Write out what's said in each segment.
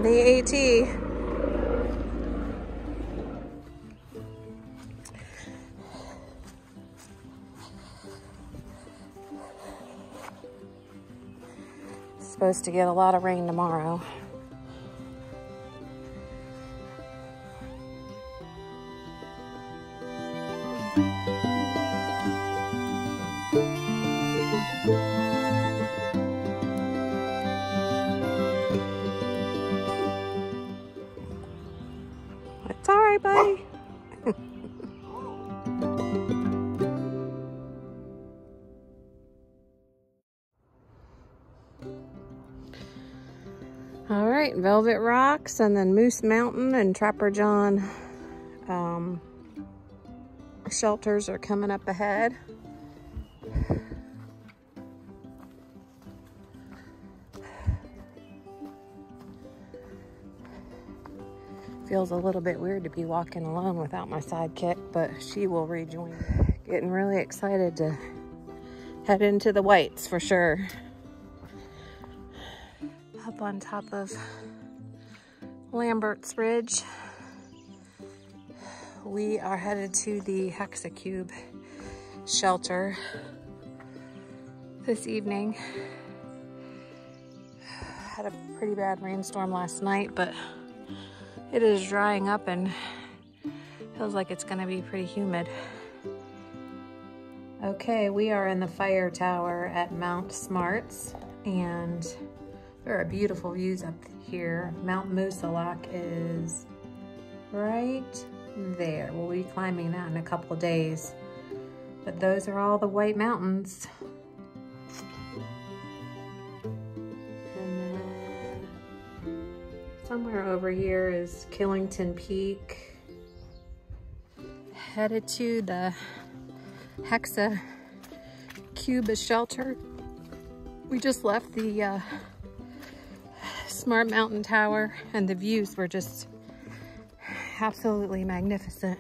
on the AT. It's supposed to get a lot of rain tomorrow. It's all right, buddy. All right, Velvet Rocks and then Moose Mountain and Trapper John shelters are coming up ahead. Feels a little bit weird to be walking alone without my sidekick, but she will rejoin. Getting really excited to head into the whites for sure. Up on top of Lambert's Ridge, we are headed to the Hexacube shelter this evening. Had a pretty bad rainstorm last night, but it is drying up and feels like it's gonna be pretty humid. Okay, we are in the fire tower at Mount Smarts, and there are beautiful views up here. Mount Moosilauke is right there. We'll be climbing that in a couple of days. But those are all the White Mountains. And then somewhere over here is Killington Peak. Headed to the Hexacube shelter. We just left the Smart Mountain Tower, and the views were just absolutely magnificent.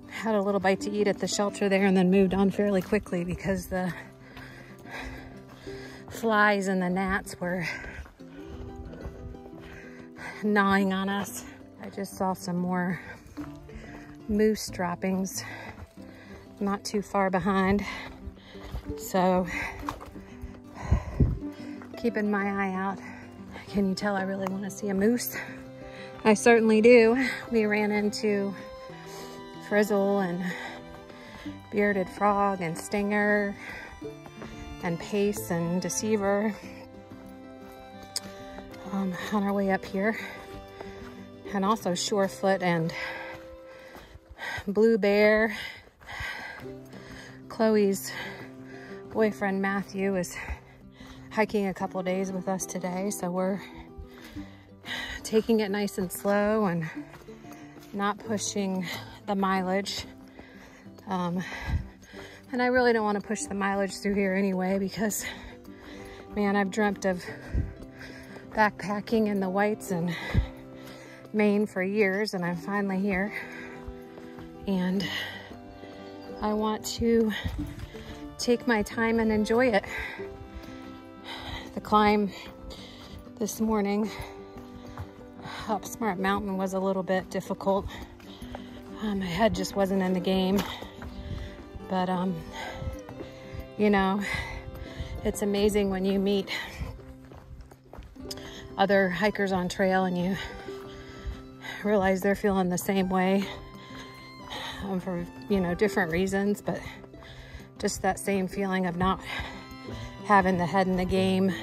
Had a little bite to eat at the shelter there and then moved on fairly quickly because the flies and the gnats were gnawing on us. I just saw some more moose droppings not too far behind, so keeping my eye out. Can you tell I really want to see a moose? I certainly do. We ran into Frizzle and Bearded Frog and Stinger and Pace and Deceiver on our way up here, and also Surefoot and Blue Bear. Chloe's boyfriend Matthew is hiking a couple days with us today, so we're taking it nice and slow and not pushing the mileage. And I really don't want to push the mileage through here anyway, because man, I've dreamt of backpacking in the Whites and Maine for years, and I'm finally here, and I want to take my time and enjoy it. The climb this morning up Smart Mountain was a little bit difficult. My head just wasn't in the game, but you know, it's amazing when you meet other hikers on trail and you realize they're feeling the same way, for, you know, different reasons, but just that same feeling of not having the head in the game.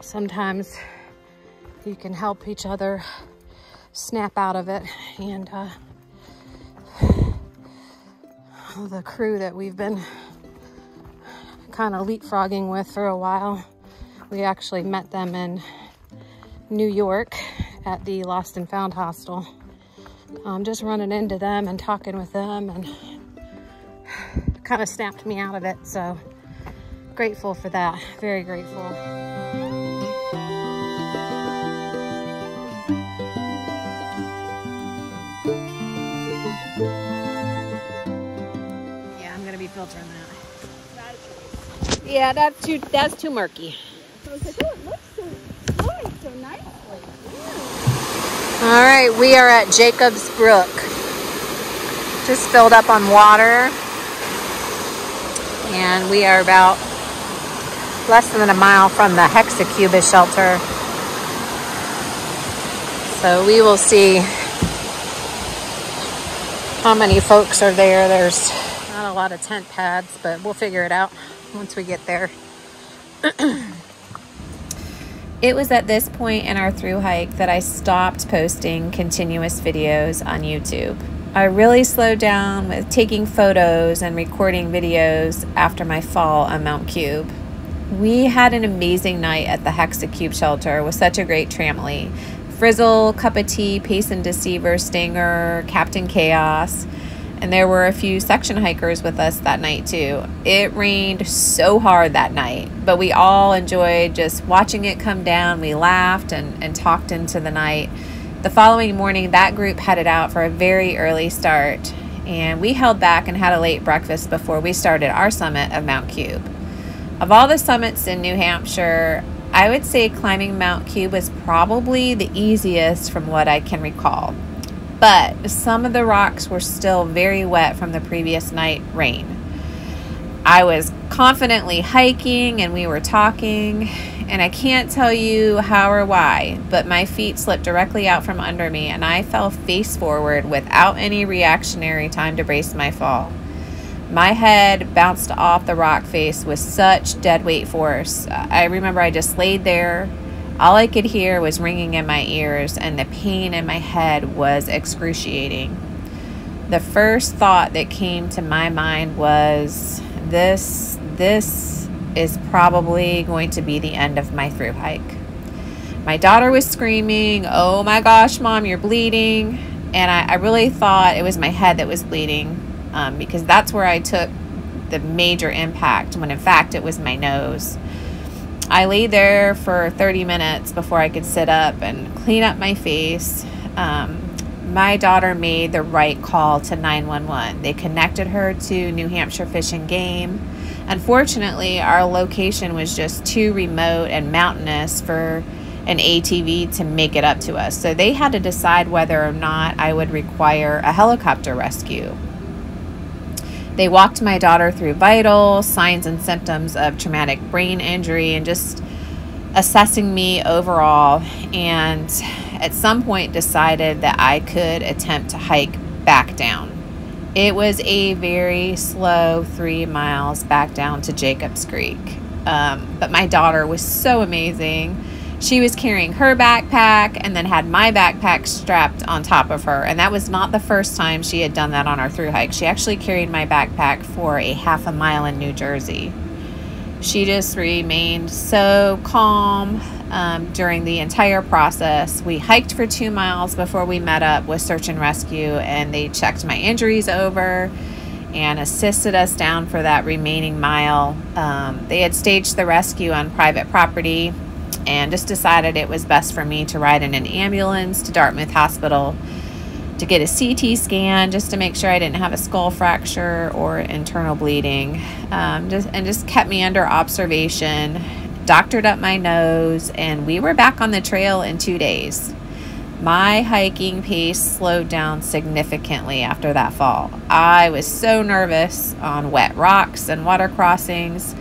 Sometimes you can help each other snap out of it, and the crew that we've been kind of leapfrogging with for a while, we actually met them in New York at the Lost and Found hostel. Just running into them and talking with them, and kind of snapped me out of it, so grateful for that, very grateful. Yeah, I'm gonna be filtering that. Yeah, that's too murky. I was like, oh, it looks so flowing so nicely. All right, we are at Jacob's Brook. Just filled up on water. And we are about less than a mile from the Hexacubus shelter. So we will see how many folks are there. There's not a lot of tent pads, but we'll figure it out once we get there. It was at this point in our through hike that I stopped posting continuous videos on YouTube. I really slowed down with taking photos and recording videos after my fall on Mount Cube. We had an amazing night at the Hexacube shelter with such a great tramily. Frizzle, Cup of Tea, Pace and Deceiver, Stinger, Captain Chaos, and there were a few section hikers with us that night too. It rained so hard that night, but we all enjoyed just watching it come down. We laughed and talked into the night. The following morning, that group headed out for a very early start, and we held back and had a late breakfast before we started our summit of Mount Cube. Of all the summits in New Hampshire, I would say climbing Mount Cube was probably the easiest from what I can recall. But some of the rocks were still very wet from the previous night rain. I was confidently hiking and we were talking, and I can't tell you how or why, but my feet slipped directly out from under me and I fell face forward without any reactionary time to brace my fall. My head bounced off the rock face with such dead weight force. I remember I just laid there. All I could hear was ringing in my ears, and the pain in my head was excruciating. The first thought that came to my mind was, this is probably going to be the end of my through hike. My daughter was screaming, "Oh my gosh, Mom, you're bleeding." And I really thought it was my head that was bleeding, because that's where I took the major impact, when in fact it was my nose. I lay there for 30 minutes before I could sit up and clean up my face. My daughter made the right call to 911. They connected her to New Hampshire Fish and Game. Unfortunately, our location was just too remote and mountainous for an ATV to make it up to us. So they had to decide whether or not I would require a helicopter rescue. They walked my daughter through vitals, signs and symptoms of traumatic brain injury, and just assessing me overall, and at some point decided that I could attempt to hike back down. It was a very slow 3 miles back down to Jacobs Creek, but my daughter was so amazing. She was carrying her backpack and then had my backpack strapped on top of her. And that was not the first time she had done that on our through hike. She actually carried my backpack for a half a mile in New Jersey. She just remained so calm during the entire process. We hiked for 2 miles before we met up with search and rescue, and they checked my injuries over and assisted us down for that remaining mile. They had staged the rescue on private property, and just decided it was best for me to ride in an ambulance to Dartmouth Hospital to get a CT scan, just to make sure I didn't have a skull fracture or internal bleeding, just kept me under observation, doctored up my nose, and we were back on the trail in 2 days. My hiking pace slowed down significantly after that fall. I was so nervous on wet rocks and water crossings.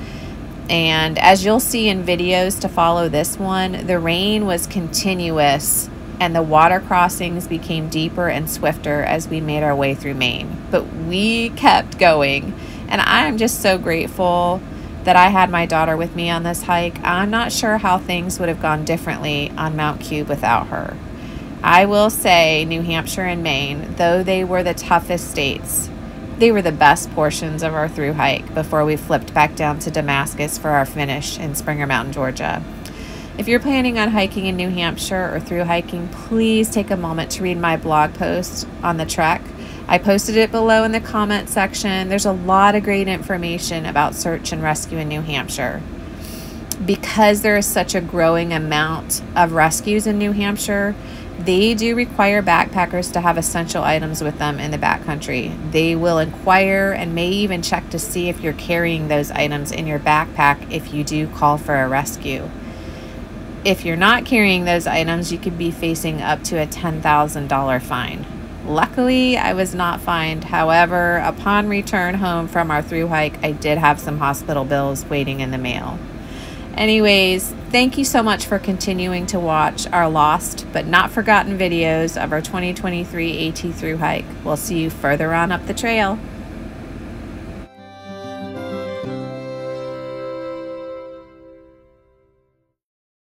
And as you'll see in videos to follow this one, the rain was continuous and the water crossings became deeper and swifter as we made our way through Maine. But we kept going, and I'm just so grateful that I had my daughter with me on this hike. I'm not sure how things would have gone differently on Mount Cube without her. I will say New Hampshire and Maine, though they were the toughest states, they were the best portions of our through hike before we flipped back down to Damascus for our finish in Springer Mountain, Georgia. If you're planning on hiking in New Hampshire or through hiking, please take a moment to read my blog post on the trek. I posted it below in the comment section. There's a lot of great information about search and rescue in New Hampshire. Because there is such a growing amount of rescues in New Hampshire, They do require backpackers to have essential items with them in the backcountry. They will inquire and may even check to see if you're carrying those items in your backpack if you do call for a rescue. If you're not carrying those items, you could be facing up to a $10,000 fine. Luckily, I was not fined. However, upon return home from our thru hike, I did have some hospital bills waiting in the mail. Anyways, thank you so much for continuing to watch our lost but not forgotten videos of our 2023 AT thru hike. We'll see you further on up the trail.